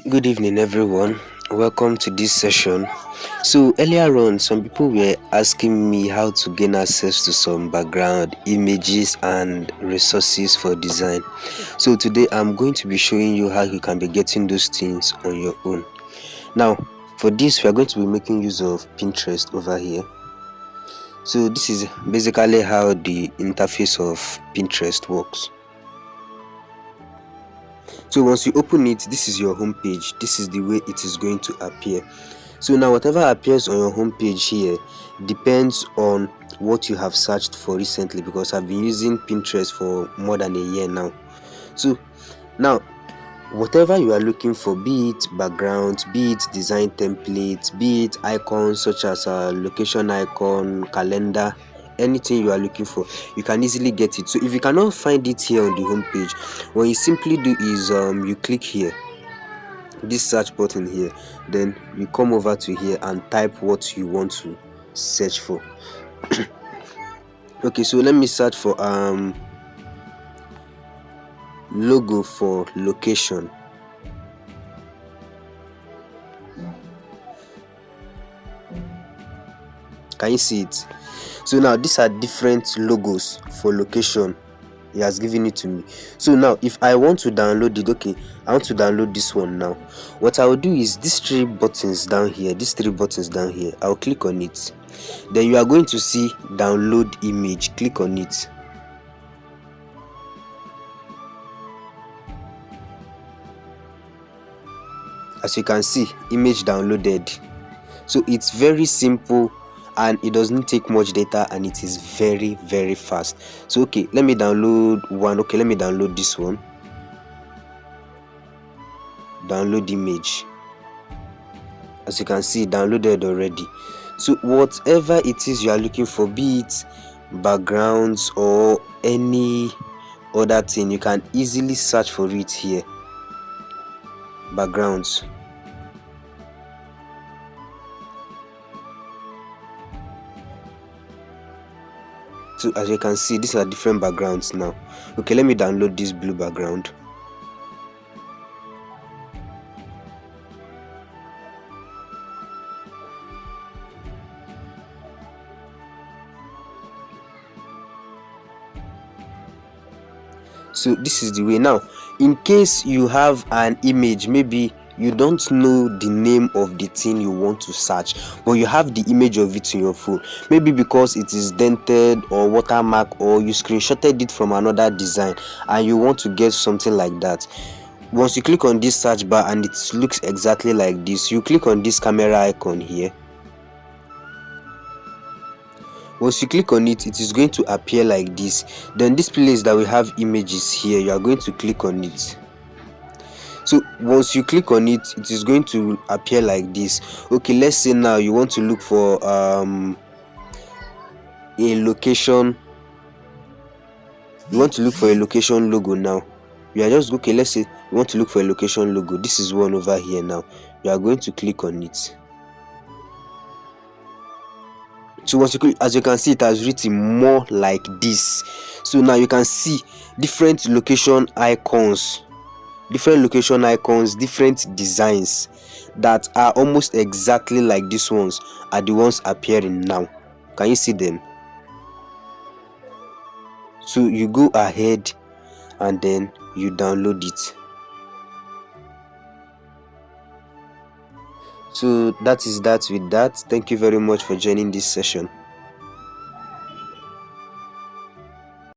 Good evening, everyone. Welcome to this session. So, earlier on, some people were asking me how to gain access to some background images and resources for design. So, today I'm going to be showing you how you can be getting those things on your own. Now, for this, we are going to be making use of Pinterest over here. So, this is basically how the interface of Pinterest works. So once you open it, this is your home page. This is the way it is going to appear. So now whatever appears on your home page here depends on what you have searched for recently, because I've been using Pinterest for more than a year now. So now whatever you are looking for, be it background, be it design templates, be it icons such as a location icon, calendar, anything you are looking for, you can easily get it. So if you cannot find it here on the home page, what you simply do is you click here, this search button here, then you come over to here and type what you want to search for. Okay, so let me search for logo for location. Can you see it? So now these are different logos for location. He has given it to me. So now if I want to download it, okay, I want to download this one. Now what I will do is these three buttons down here, I'll click on it. Then you are going to see download image. Click on it. As you can see, image downloaded. So it's very simple and it doesn't take much data and it is very fast. So okay, let me download one. Okay, let me download this one. Download image. As you can see, downloaded already. So whatever it is you are looking for, be it backgrounds or any other thing, you can easily search for it here. Backgrounds. So as you can see, these are different backgrounds now. Okay, let me download this blue background. So this is the way. Now in case you have an image, maybe you don't know the name of the thing you want to search, but you have the image of it in your phone, maybe because it is dented or watermark, or you screenshotted it from another design and you want to get something like that. Once you click on this search bar and it looks exactly like this, you click on this camera icon here. Once you click on it, it is going to appear like this. Then this place that we have images here, you are going to click on it. So once you click on it, it is going to appear like this. Okay, let's say now you want to look for a location. You want to look for a location logo. Now you are just okay, let's say you want to look for a location logo. This is one over here. Now you are going to click on it. So once you click, as you can see, it has written more like this. So now you can see different location icons, different designs that are almost exactly like these ones are the ones appearing now. Can you see them? So you go ahead and then you download it. So that is that with that. Thank you very much for joining this session.